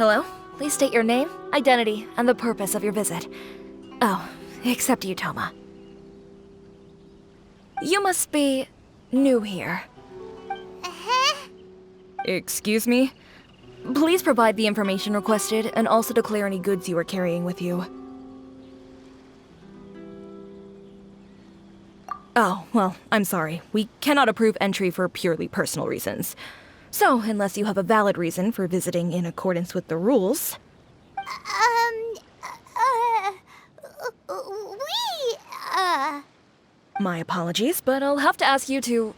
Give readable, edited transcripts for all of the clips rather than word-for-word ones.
Hello? Please state your name, identity, and the purpose of your visit. Oh, except you, Toma. You must be new here. Uh-huh. Excuse me? Please provide the information requested and also declare any goods you are carrying with you. Oh, well, I'm sorry. We cannot approve entry for purely personal reasons. So, unless you have a valid reason for visiting in accordance with the rules... My apologies, but I'll have to ask you to...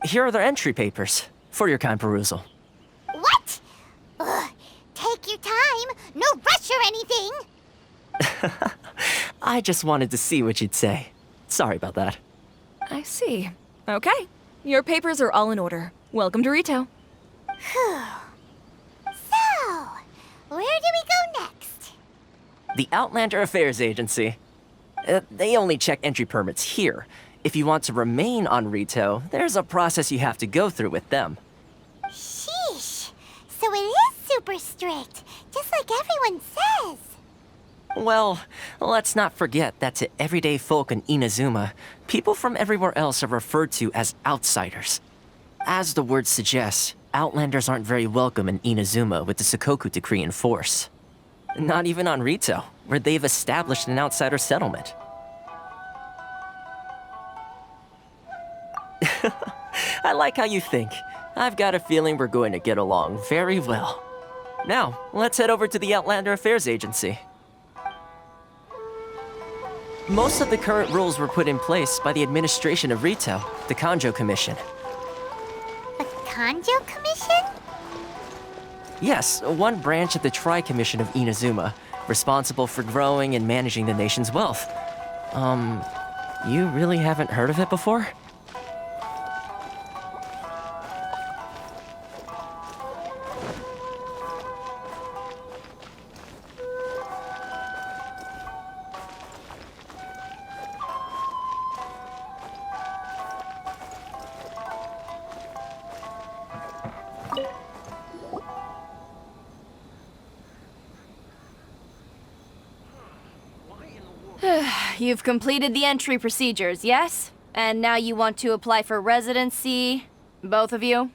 Here are their entry papers, for your kind perusal. What? Take your time. No rush or anything. I just wanted to see what you'd say. Sorry about that. I see. Okay. Your papers are all in order. Welcome to Rito. Whew. So, where do we go next? The Outlander Affairs Agency. They only check entry permits here. If you want to remain on Rito, there's a process you have to go through with them. Sheesh. So it is super strict, just like everyone says. Well, let's not forget that to everyday folk in Inazuma, people from everywhere else are referred to as outsiders. As the word suggests, Outlanders aren't very welcome in Inazuma with the Sakoku Decree in force. Not even on Rito, where they've established an outsider settlement. I like how you think. I've got a feeling we're going to get along very well. Now, let's head over to the Outlander Affairs Agency. Most of the current rules were put in place by the administration of Rito, the Kanjo Commission. The Kanjo Commission? Yes, one branch of the Tri-Commission of Inazuma, responsible for growing and managing the nation's wealth. You really haven't heard of it before? You've completed the entry procedures, yes? And now you want to apply for residency? Both of you?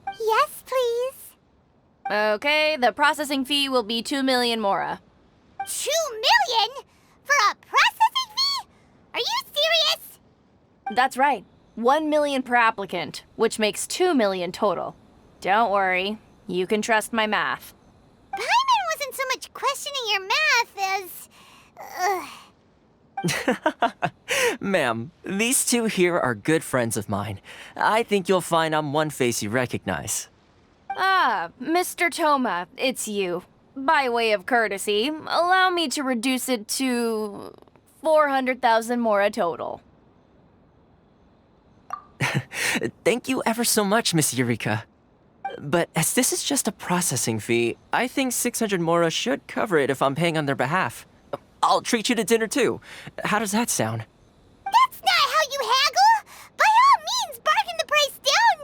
Yes, please. Okay, the processing fee will be 2 million mora. 2 million? For a processing fee? Are you serious? That's right. 1 million per applicant, which makes 2 million total. Don't worry, you can trust my math. Paimon wasn't so much questioning your math as... Ma'am, these two here are good friends of mine. I think you'll find I'm one face you recognize. Ah, Mr. Toma, it's you. By way of courtesy, allow me to reduce it to 400,000 mora total. Thank you ever so much, Miss Eureka. But as this is just a processing fee, I think 600 mora should cover it if I'm paying on their behalf. I'll treat you to dinner too. How does that sound? That's not how you haggle! By all means, bargain the price down,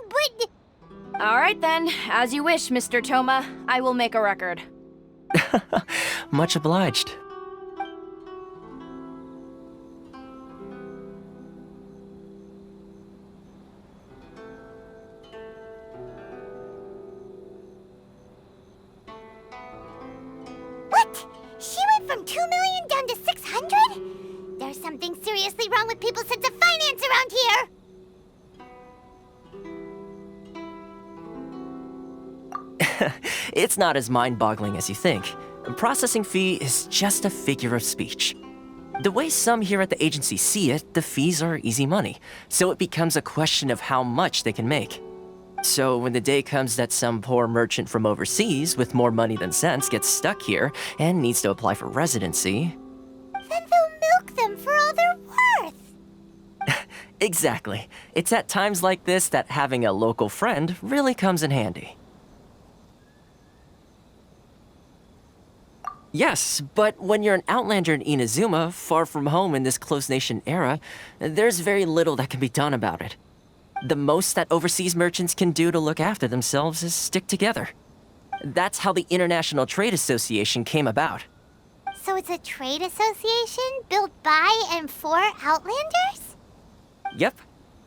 but... All right then, as you wish, Mr. Toma. I will make a record. Much obliged. What? She went from 2 million down to 600? There's something seriously wrong with people's sense of finance around here! It's not as mind-boggling as you think. A processing fee is just a figure of speech. The way some here at the agency see it, the fees are easy money, so it becomes a question of how much they can make. So when the day comes that some poor merchant from overseas with more money than sense gets stuck here and needs to apply for residency... Then they'll milk them for all they're worth! Exactly. It's at times like this that having a local friend really comes in handy. Yes, but when you're an Outlander in Inazuma, far from home in this closed nation era, there's very little that can be done about it. The most that overseas merchants can do to look after themselves is stick together. That's how the International Trade Association came about. So it's a trade association built by and for Outlanders? Yep.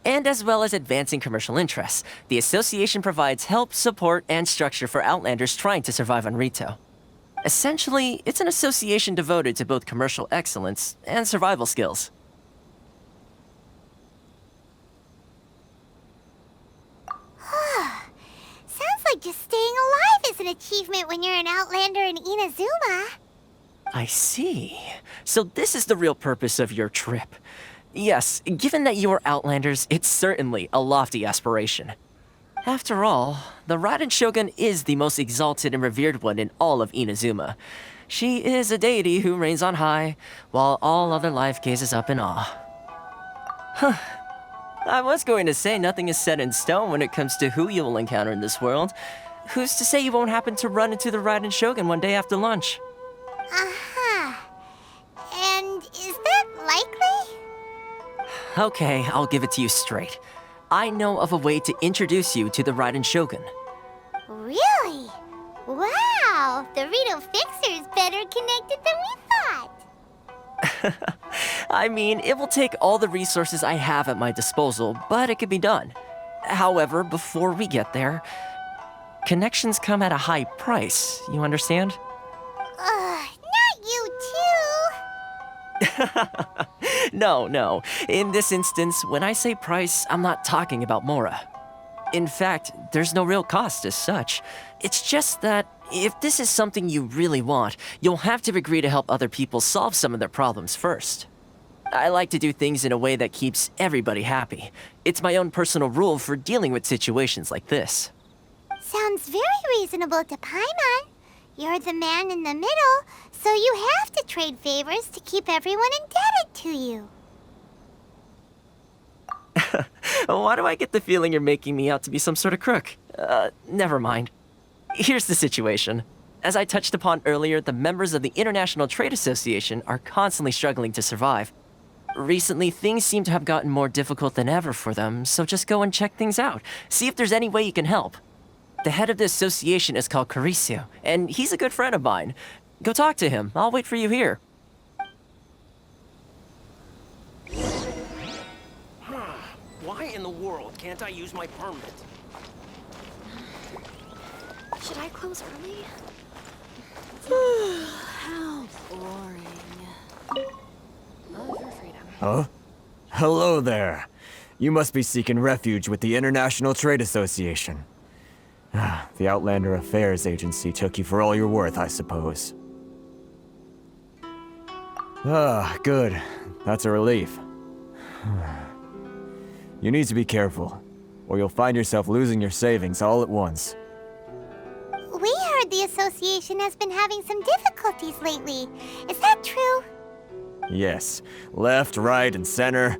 And as well as advancing commercial interests, the association provides help, support, and structure for Outlanders trying to survive on Rito. Essentially, it's an association devoted to both commercial excellence and survival skills. Sounds like just staying alive is an achievement when you're an Outlander in Inazuma. I see. So this is the real purpose of your trip. Yes, given that you are Outlanders, it's certainly a lofty aspiration. After all, the Raiden Shogun is the most exalted and revered one in all of Inazuma. She is a deity who reigns on high, while all other life gazes up in awe. I was going to say nothing is set in stone when it comes to who you will encounter in this world. Who's to say you won't happen to run into the Raiden Shogun one day after lunch? Uh-huh. And is that likely? Okay, I'll give it to you straight. I know of a way to introduce you to the Raiden Shogun. Really? Wow, the Rito Fixer is better connected than we thought. I mean, it will take all the resources I have at my disposal, but it could be done. However, before we get there, connections come at a high price, you understand? Not you too. No. In this instance, when I say price, I'm not talking about Mora. In fact, there's no real cost as such. It's just that if this is something you really want, you'll have to agree to help other people solve some of their problems first. I like to do things in a way that keeps everybody happy. It's my own personal rule for dealing with situations like this. Sounds very reasonable to Paimon. You're the man in the middle, so you have to trade favors to keep everyone indebted to you. Why do I get the feeling you're making me out to be some sort of crook? Never mind. Here's the situation. As I touched upon earlier, the members of the International Trade Association are constantly struggling to survive. Recently, things seem to have gotten more difficult than ever for them, so just go and check things out. See if there's any way you can help. The head of the association is called Caricio, and he's a good friend of mine. Go talk to him. I'll wait for you here. Why in the world can't I use my permit? Should I close early? How boring. Love your freedom. Huh? Hello there. You must be seeking refuge with the International Trade Association. The Outlander Affairs Agency took you for all you're worth, I suppose. Good. That's a relief. You need to be careful, or you'll find yourself losing your savings all at once. We heard the association has been having some difficulties lately. Is that true? Yes. Left, right, and center.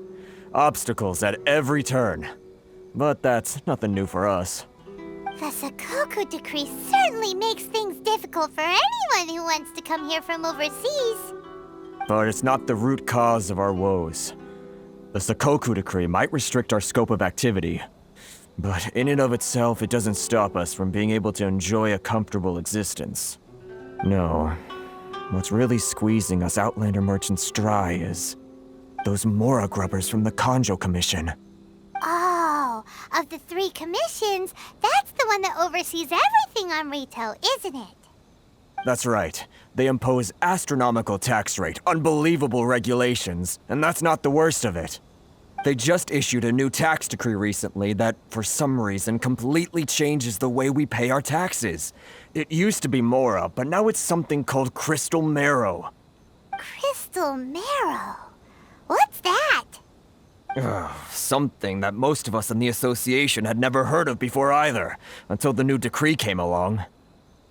Obstacles at every turn. But that's nothing new for us. The Sakoku decree certainly makes things difficult for anyone who wants to come here from overseas. But it's not the root cause of our woes. The Sakoku decree might restrict our scope of activity, but in and of itself, it doesn't stop us from being able to enjoy a comfortable existence. No. What's really squeezing us Outlander merchants dry is those Mora grubbers from the Kanjo Commission. Oh, of the 3 commissions, that's the one that oversees everything on Rito, isn't it? That's right. They impose astronomical tax rate, unbelievable regulations, and that's not the worst of it. They just issued a new tax decree recently that, for some reason, completely changes the way we pay our taxes. It used to be Mora, but now it's something called Crystal Marrow. Crystal Marrow? What's that? Something that most of us in the association had never heard of before either, until the new decree came along.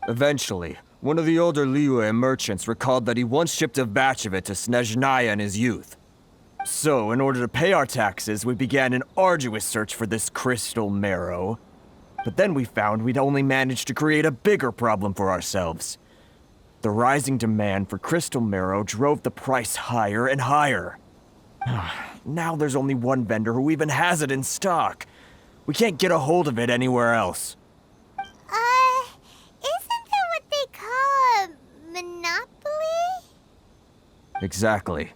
Eventually, one of the older Liyue merchants recalled that he once shipped a batch of it to Snezhnaya in his youth. So, in order to pay our taxes, we began an arduous search for this crystal marrow. But then we found we'd only managed to create a bigger problem for ourselves. The rising demand for crystal marrow drove the price higher and higher. Now there's only one vendor who even has it in stock. We can't get a hold of it anywhere else. Isn't Exactly.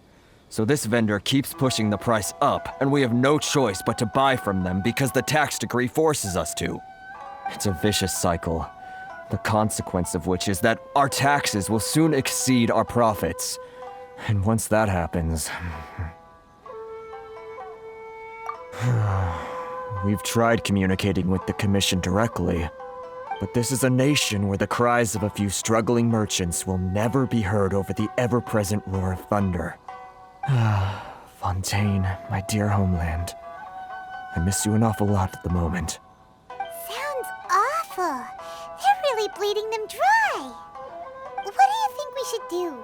So this vendor keeps pushing the price up, and we have no choice but to buy from them because the tax decree forces us to. It's a vicious cycle, the consequence of which is that our taxes will soon exceed our profits. And once that happens... We've tried communicating with the Commission directly, but this is a nation where the cries of a few struggling merchants will never be heard over the ever-present roar of thunder. Fontaine, my dear homeland. I miss you an awful lot at the moment. Sounds awful. They're really bleeding them dry. What do you think we should do?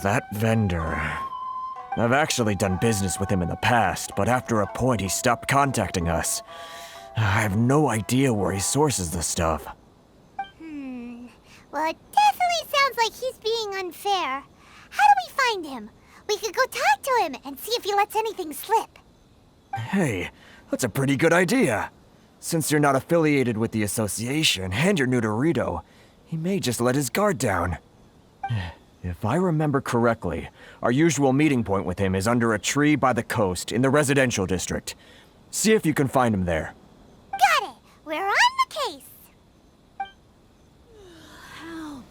That vendor... I've actually done business with him in the past, but after a point he stopped contacting us. I have no idea where he sources the stuff. Well, it definitely sounds like he's being unfair. How do we find him? We could go talk to him and see if he lets anything slip. Hey, that's a pretty good idea. Since you're not affiliated with the association and you're new to Rito, he may just let his guard down. If I remember correctly, our usual meeting point with him is under a tree by the coast in the residential district. See if you can find him there. Got it! We're on the case! How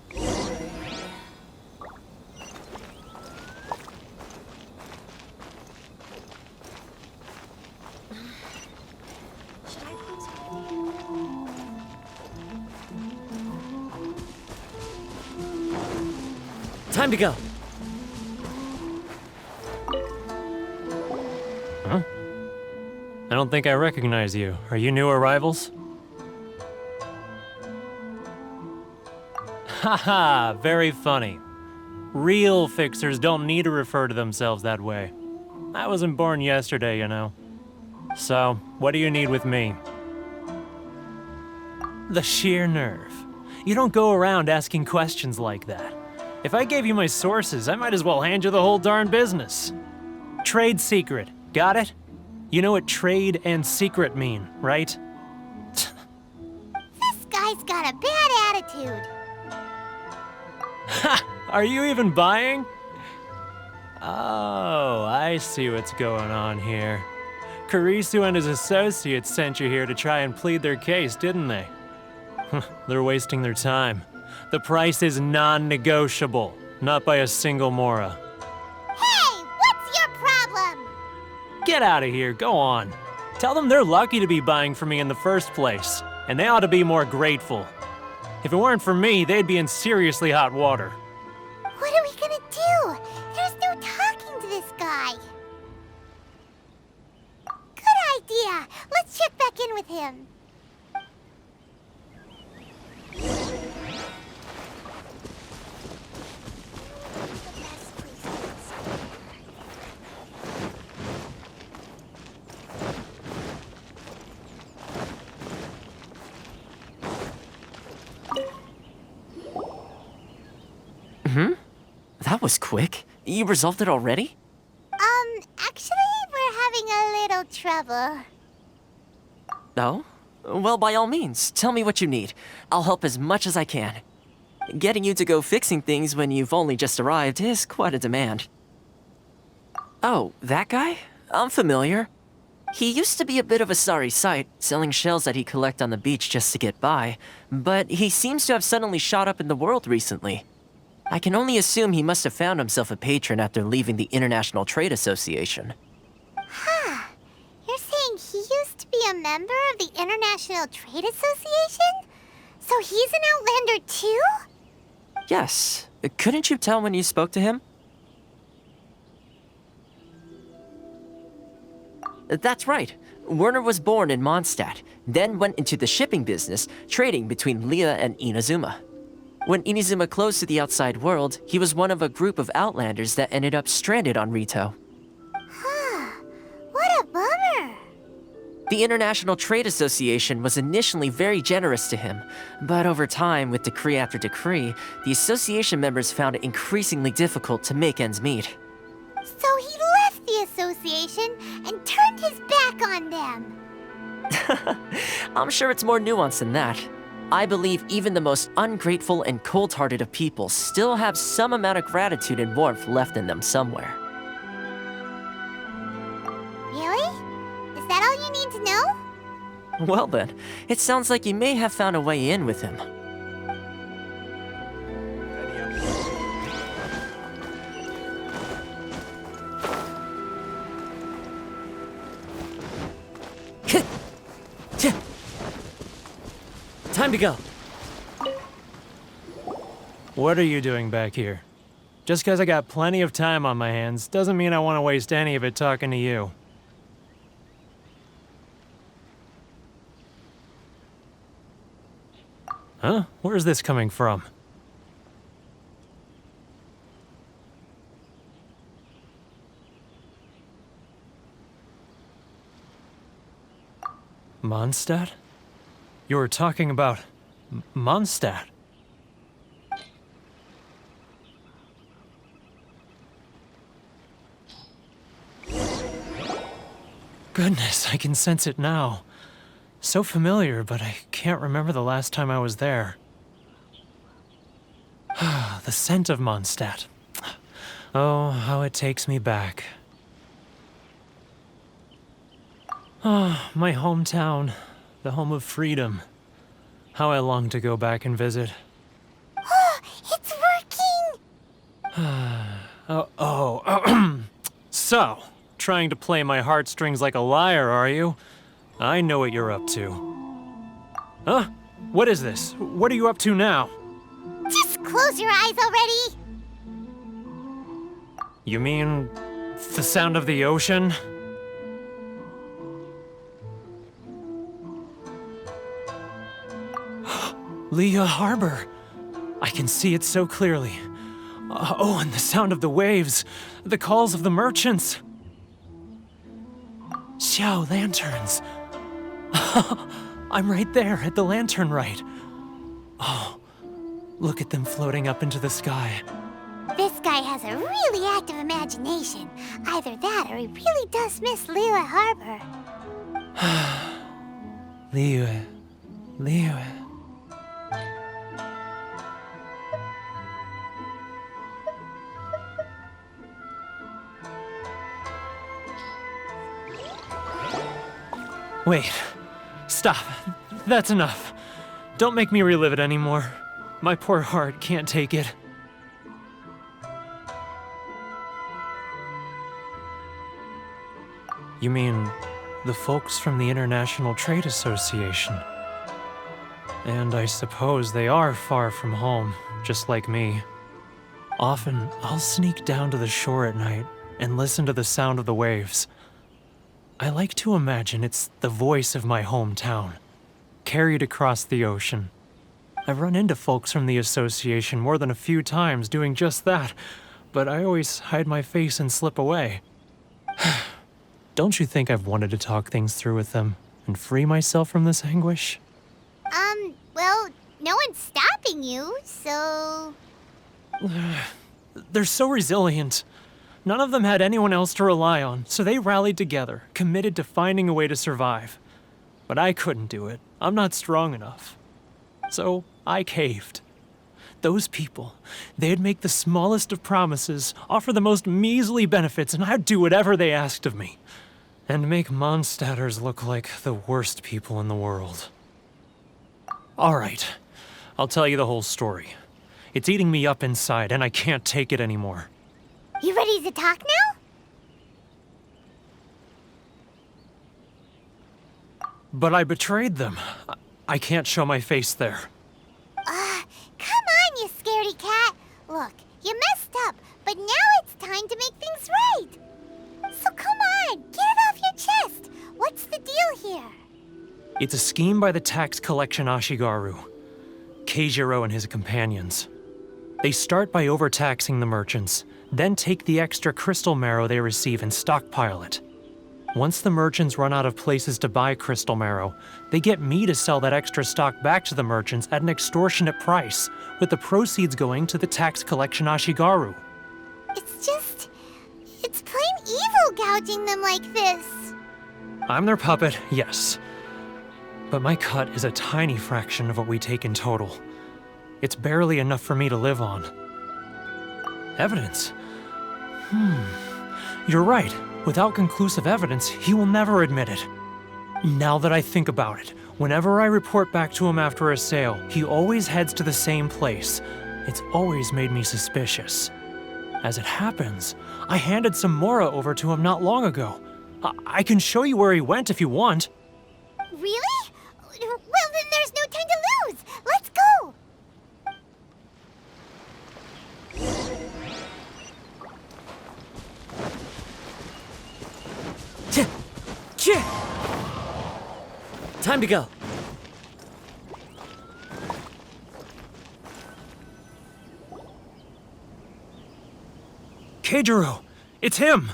Should I close early? Time to go. Huh? I don't think I recognize you. Are you new arrivals? Haha, very funny. Real fixers don't need to refer to themselves that way. I wasn't born yesterday, you know. So, what do you need with me? The sheer nerve. You don't go around asking questions like that. If I gave you my sources, I might as well hand you the whole darn business. Trade secret, got it? You know what trade and secret mean, right? This guy's got a bad attitude. Ha! Are you even buying? Oh, I see what's going on here. Karisu and his associates sent you here to try and plead their case, didn't they? They're wasting their time. The price is non-negotiable, not by a single Mora. Hey, what's your problem? Get out of here, go on. Tell them they're lucky to be buying from me in the first place, and they ought to be more grateful. If it weren't for me, they'd be in seriously hot water. What are we gonna do? There's no talking to this guy. Good idea. Let's check back in with him. That was quick. You resolved it already? Actually, we're having a little trouble. Oh? Well, by all means, tell me what you need. I'll help as much as I can. Getting you to go fixing things when you've only just arrived is quite a demand. Oh, that guy? I'm familiar. He used to be a bit of a sorry sight, selling shells that he'd collect on the beach just to get by, but he seems to have suddenly shot up in the world recently. I can only assume he must have found himself a patron after leaving the International Trade Association. Huh. You're saying he used to be a member of the International Trade Association? So he's an Outlander too? Yes. Couldn't you tell when you spoke to him? That's right. Werner was born in Mondstadt, then went into the shipping business, trading between Leah and Inazuma. When Inazuma closed to the outside world, he was one of a group of Outlanders that ended up stranded on Rito. What a bummer. The International Trade Association was initially very generous to him, but over time, with decree after decree, the association members found it increasingly difficult to make ends meet. So he left the association and turned his back on them. I'm sure it's more nuanced than that. I believe even the most ungrateful and cold-hearted of people still have some amount of gratitude and warmth left in them somewhere. Really? Is that all you need to know? Well then, it sounds like you may have found a way in with him. Time to go. What are you doing back here? Just because I got plenty of time on my hands doesn't mean I want to waste any of it talking to you. Huh? Where's this coming from? Mondstadt? You were talking about Mondstadt. Goodness, I can sense it now. So familiar, but I can't remember the last time I was there. The scent of Mondstadt. Oh, how it takes me back. Oh, my hometown. The home of freedom. How I long to go back and visit. It's working! So, trying to play my heartstrings like a liar, are you? I know what you're up to. Huh? What is this? What are you up to now? Just close your eyes already! You mean the sound of the ocean? Leah Harbor. I can see it so clearly. Oh, and the sound of the waves. The calls of the merchants. Xiao lanterns. I'm right there at the lantern right. Oh, look at them floating up into the sky. This guy has a really active imagination. Either that or he really does miss Liyue Harbor. Liyue. Wait. Stop. That's enough. Don't make me relive it anymore. My poor heart can't take it. You mean the folks from the International Trade Association? And I suppose they are far from home, just like me. Often, I'll sneak down to the shore at night and listen to the sound of the waves. I like to imagine it's the voice of my hometown, carried across the ocean. I've run into folks from the association more than a few times doing just that, but I always hide my face and slip away. Don't you think I've wanted to talk things through with them and free myself from this anguish? Well, no one's stopping you, so... They're so resilient. None of them had anyone else to rely on, so they rallied together, committed to finding a way to survive. But I couldn't do it. I'm not strong enough. So I caved. Those people, they'd make the smallest of promises, offer the most measly benefits, and I'd do whatever they asked of me. And make Mondstadters look like the worst people in the world. All right, I'll tell you the whole story. It's eating me up inside, and I can't take it anymore. You ready to talk now? But I betrayed them. I can't show my face there. Come on, you scaredy cat. Look, you messed up, but now it's time to make things right. So come on, get it off your chest. What's the deal here? It's a scheme by the tax collection Ashigaru, Keijiro and his companions. They start by overtaxing the merchants, then take the extra crystal marrow they receive and stockpile it. Once the merchants run out of places to buy crystal marrow, they get me to sell that extra stock back to the merchants at an extortionate price, with the proceeds going to the tax collection Ashigaru. It's plain evil gouging them like this. I'm their puppet, yes. but my cut is a tiny fraction of what we take in total. It's barely enough for me to live on. Evidence? You're right. Without conclusive evidence, he will never admit it. Now that I think about it, whenever I report back to him after a sale, he always heads to the same place. It's always made me suspicious. As it happens, I handed some Mora over to him not long ago. I can show you where he went if you want. Really? Well, then there's no time to lose. Let's go. Time to go. Keijiro! It's him!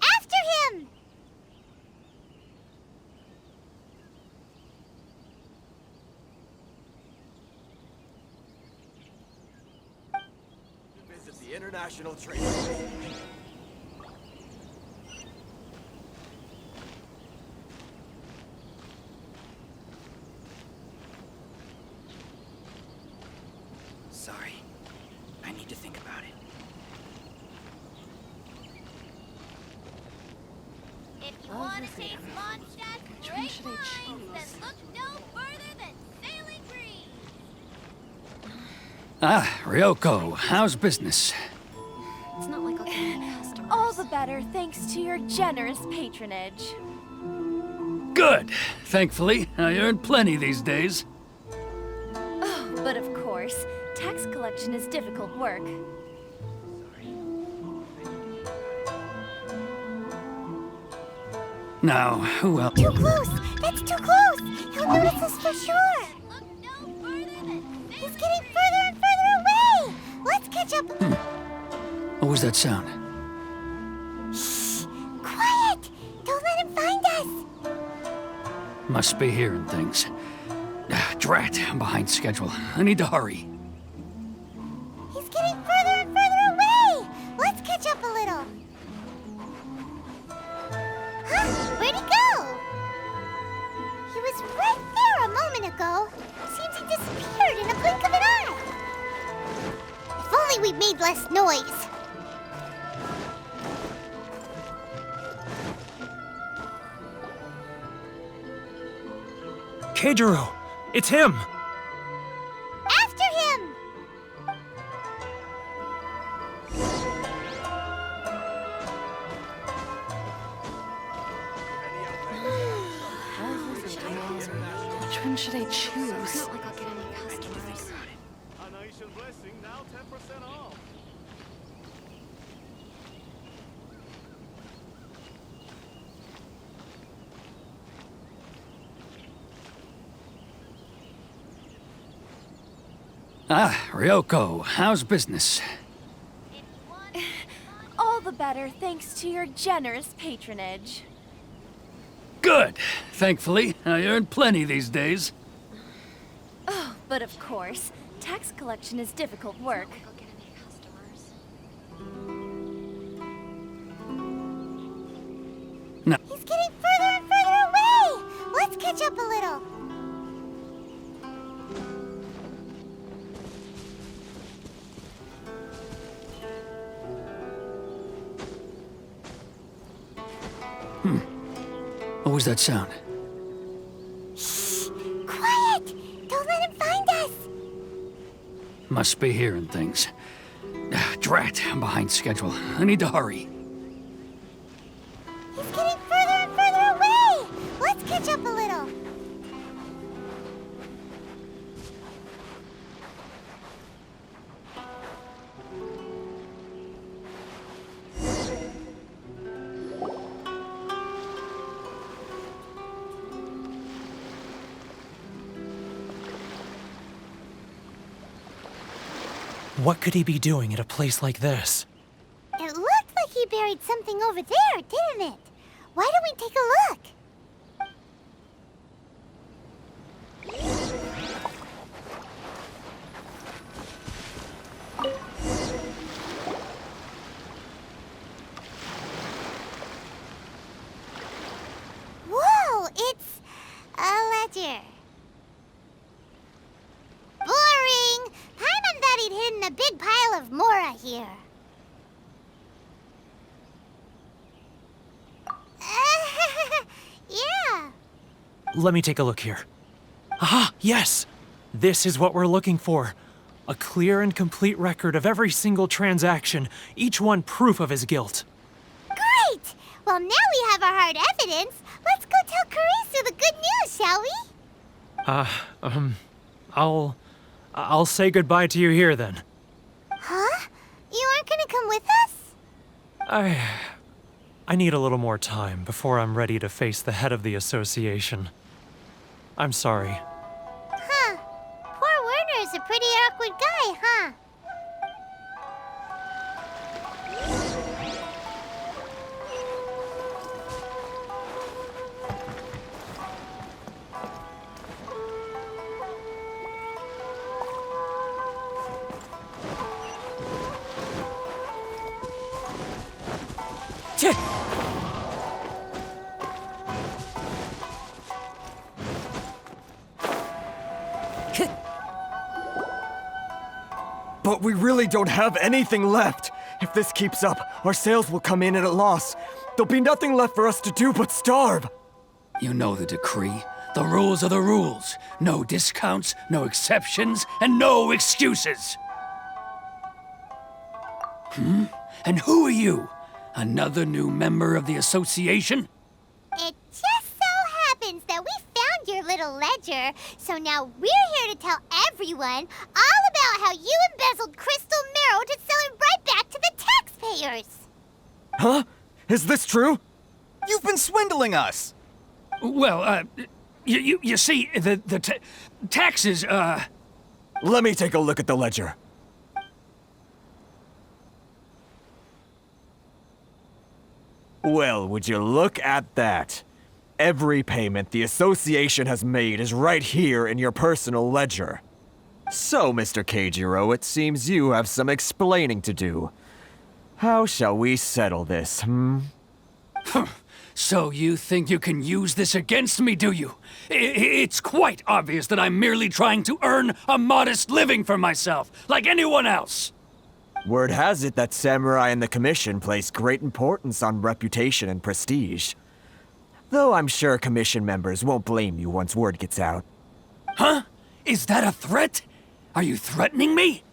After him. Visit the International Trade. Sorry. I need to think about it. If you want to taste Mondstadt's great wines, then look no further than Sailing Green. Ah, Ryoko, how's business? It's not like I'll get any customers. All the better thanks to your generous patronage. Good. Thankfully, I earn plenty these days. Oh, but of course, tax collection is difficult work. Now, who else? Too close. That's too close. He'll notice us for sure. Look no further than He's getting further and further away. Let's catch up. What was that sound? Shh. Quiet. Don't let him find us. Must be hearing things. Drat, I'm behind schedule. I need to hurry. He's getting further and further away. Let's catch up a little. Huh? Where'd he go? He was right there a moment ago. Seems he disappeared in a blink of an eye. If only we made less noise. Keijiro! It's him! After him! Which one should I choose? It's not like I'll get any customers. Ah, Ryoko, how's business? All the better thanks to your generous patronage. Good. Thankfully, I earn plenty these days. Oh, but of course, tax collection is difficult work. I'll get any customers. He's getting further and further away. Let's catch up a little. What was that sound? Shh. Quiet. Don't let him find us. Must be hearing things. Drat, I'm behind schedule. I need to hurry. He's getting further and further away. Let's catch up a little. What could he be doing at a place like this? It looked like he buried something over there, didn't it? Why don't we take a look? here. Yeah. Let me take a look here. Aha, yes! This is what we're looking for. A clear and complete record of every single transaction, each one proof of his guilt. Great! Well, now we have our hard evidence. Let's go tell Karisu the good news, shall we? I'll say goodbye to you here then. Huh? You aren't gonna come with us? I need a little more time before I'm ready to face the head of the association. I'm sorry. Huh. Poor Werner's a pretty awkward guy, huh? But we really don't have anything left. If this keeps up, our sales will come in at a loss. There'll be nothing left for us to do but starve. You know the decree. The rules are the rules. No discounts, no exceptions, and no excuses. And who are you? Another new member of the association? It just so happens that we found your little ledger, so now we're here to tell everyone all about how you embezzled crystal marrow to sell it right back to the taxpayers. Huh? Is this true? You've been swindling us! Well, you see, the taxes, Let me take a look at the ledger. Well, would you look at that? Every payment the association has made is right here in your personal ledger. So, Mr. Keijiro, it seems you have some explaining to do. How shall we settle this, So you think you can use this against me, do you? It's quite obvious that I'm merely trying to earn a modest living for myself, like anyone else. Word has it that Samurai and the Commission place great importance on reputation and prestige. Though I'm sure Commission members won't blame you once word gets out. Huh? Is that a threat? Are you threatening me?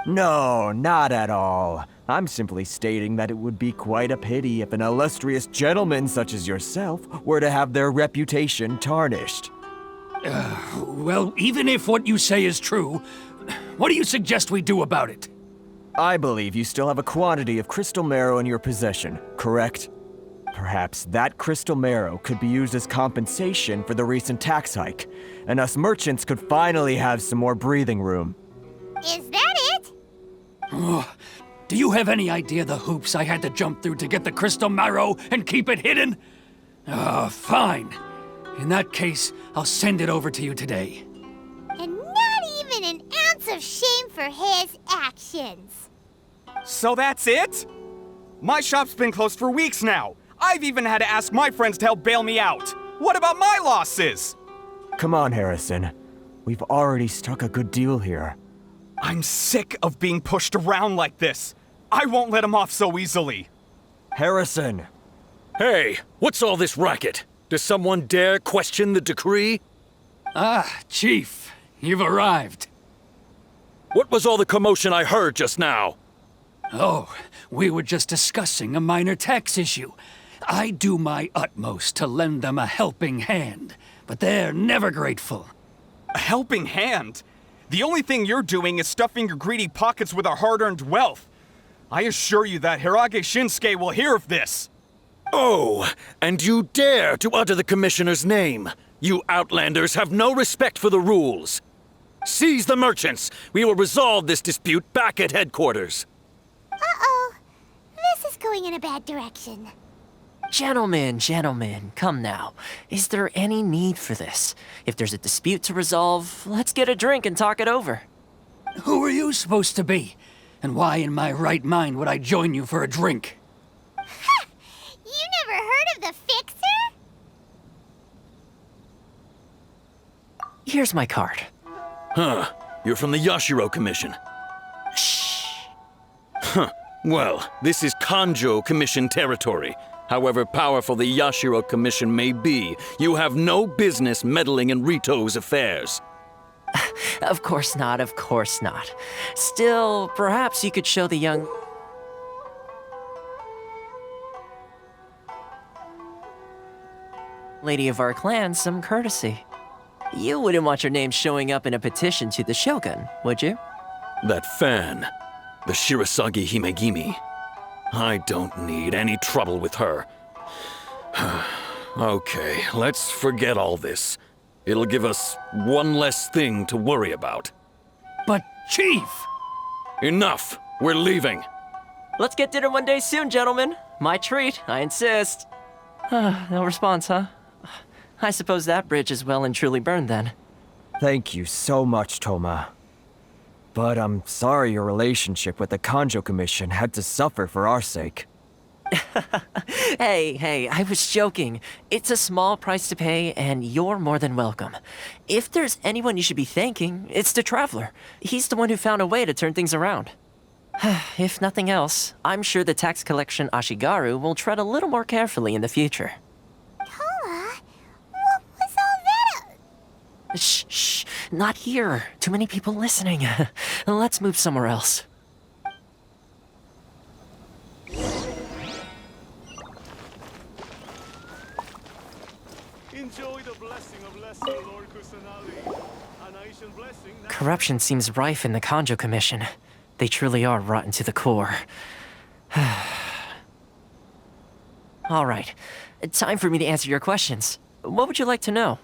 No, not at all. I'm simply stating that it would be quite a pity if an illustrious gentleman such as yourself were to have their reputation tarnished. Well, even if what you say is true, what do you suggest we do about it? I believe you still have a quantity of crystal marrow in your possession, correct? Perhaps that crystal marrow could be used as compensation for the recent tax hike, and us merchants could finally have some more breathing room. Is that it? Do you have any idea the hoops I had to jump through to get the crystal marrow and keep it hidden? Fine. In that case, I'll send it over to you today. And not even an ounce of shame for his actions. So that's it? My shop's been closed for weeks now. I've even had to ask my friends to help bail me out. What about my losses? Come on, Harrison. We've already struck a good deal here. I'm sick of being pushed around like this. I won't let him off so easily. Harrison! Hey, what's all this racket? Does someone dare question the decree? Chief, you've arrived. What was all the commotion I heard just now? Oh, we were just discussing a minor tax issue. I do my utmost to lend them a helping hand, but they're never grateful. A helping hand? The only thing you're doing is stuffing your greedy pockets with our hard-earned wealth. I assure you that Hirage Shinsuke will hear of this. Oh, and you dare to utter the Commissioner's name. You Outlanders have no respect for the rules. Seize the merchants. We will resolve this dispute back at headquarters. Uh-oh. This is going in a bad direction. Gentlemen, come now. Is there any need for this? If there's a dispute to resolve, let's get a drink and talk it over. Who are you supposed to be? And why in my right mind would I join you for a drink? Ha! You never heard of the Fixer? Here's my card. Huh. You're from the Yashiro Commission. Shh. Well, this is Kanjo Commission territory. However powerful the Yashiro Commission may be, you have no business meddling in Rito's affairs. Of course not, of course not. Still, perhaps you could show the young... lady of our clan some courtesy. You wouldn't want your name showing up in a petition to the Shogun, would you? That fan, the Shirasagi Himegimi. I don't need any trouble with her. Okay, let's forget all this. It'll give us one less thing to worry about. But, Chief! Enough! We're leaving. Let's get dinner one day soon, gentlemen. My treat, I insist. No response, huh? I suppose that bridge is well and truly burned then. Thank you so much, Toma. But I'm sorry your relationship with the Kanjo Commission had to suffer for our sake. Hey, I was joking. It's a small price to pay, and you're more than welcome. If there's anyone you should be thanking, it's the Traveler. He's the one who found a way to turn things around. If nothing else, I'm sure the tax collection Ashigaru will tread a little more carefully in the future. Toma, what was all that? Shh, not here. Too many people listening. Let's move somewhere else. Enjoy the blessing of Lesser Lord Kusanagi. An ancient blessing that... Corruption seems rife in the Kanjo Commission. They truly are rotten to the core. All right. Time for me to answer your questions. What would you like to know?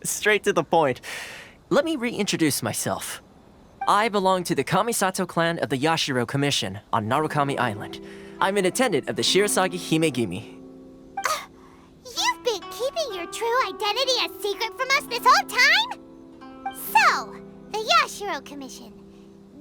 Straight to the point. Let me reintroduce myself. I belong to the Kamisato clan of the Yashiro Commission on Narukami Island. I'm an attendant of the Shirasagi Himegimi. You've been keeping your true identity a secret from us this whole time? So, the Yashiro Commission.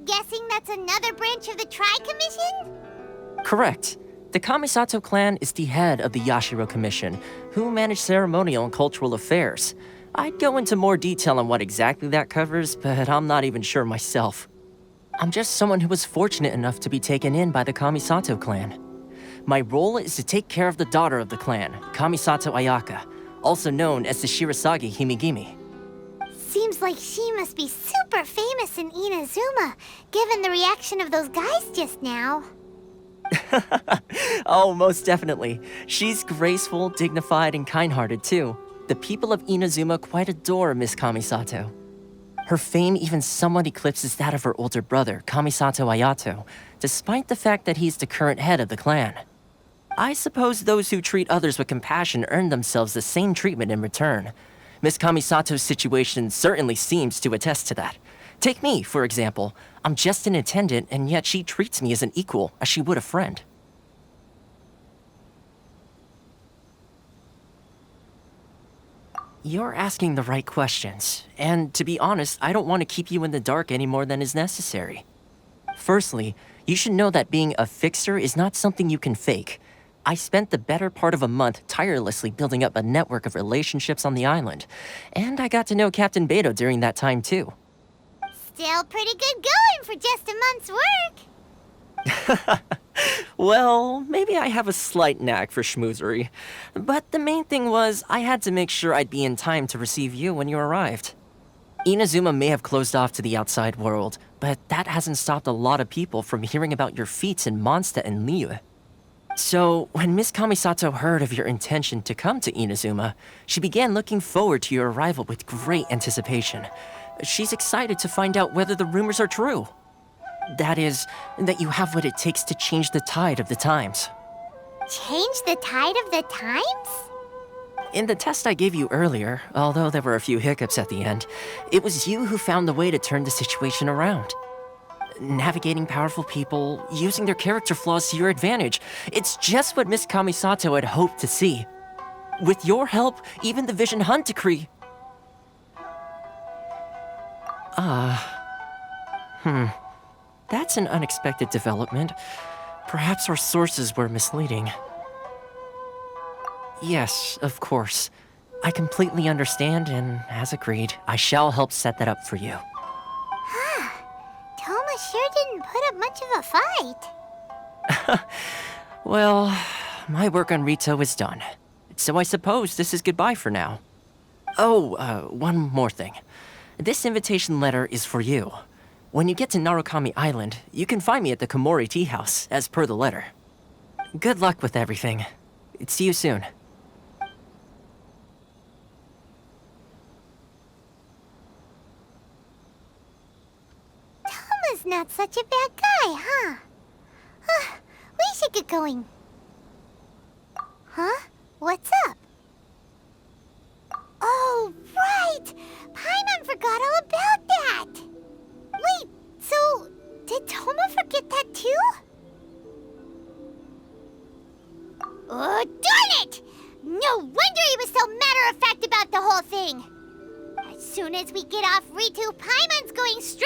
Guessing that's another branch of the Tri-Commission? Correct. The Kamisato clan is the head of the Yashiro Commission, who manage ceremonial and cultural affairs. I'd go into more detail on what exactly that covers, but I'm not even sure myself. I'm just someone who was fortunate enough to be taken in by the Kamisato clan. My role is to take care of the daughter of the clan, Kamisato Ayaka, also known as the Shirasagi Himegimi. Seems like she must be super famous in Inazuma, given the reaction of those guys just now. Oh, most definitely. She's graceful, dignified, and kind-hearted too. The people of Inazuma quite adore Miss Kamisato. Her fame even somewhat eclipses that of her older brother, Kamisato Ayato, despite the fact that he's the current head of the clan. I suppose those who treat others with compassion earn themselves the same treatment in return. Miss Kamisato's situation certainly seems to attest to that. Take me, for example. I'm just an attendant, and yet she treats me as an equal, as she would a friend. You're asking the right questions, and to be honest, I don't want to keep you in the dark any more than is necessary. Firstly, you should know that being a fixer is not something you can fake. I spent the better part of a month tirelessly building up a network of relationships on the island, and I got to know Captain Beto during that time too. Still pretty good going for just a month's work. Well, maybe I have a slight knack for schmoozery, but the main thing was I had to make sure I'd be in time to receive you when you arrived. Inazuma may have closed off to the outside world, but that hasn't stopped a lot of people from hearing about your feats in Mondstadt and Liyue. So, when Miss Kamisato heard of your intention to come to Inazuma, she began looking forward to your arrival with great anticipation. She's excited to find out whether the rumors are true. That is, that you have what it takes to change the tide of the times. Change the tide of the times? In the test I gave you earlier, although there were a few hiccups at the end, it was you who found the way to turn the situation around. Navigating powerful people, using their character flaws to your advantage. It's just what Miss Kamisato had hoped to see. With your help, even the Vision Hunt decree... That's an unexpected development. Perhaps our sources were misleading. Yes, of course. I completely understand, and as agreed, I shall help set that up for you. sure didn't put up much of a fight. Well, my work on Rito is done. So I suppose this is goodbye for now. Oh, one more thing. This invitation letter is for you. When you get to Narukami Island, you can find me at the Komori Tea House, as per the letter. Good luck with everything. See you soon. Toma's not such a bad guy, huh? We should get going. Huh? What's up? Oh, right! Paimon forgot all about that! Wait, so did Toma forget that too? Oh, darn it! No wonder he was so matter-of-fact about the whole thing! As soon as we get off Ritu, Paimon's going straight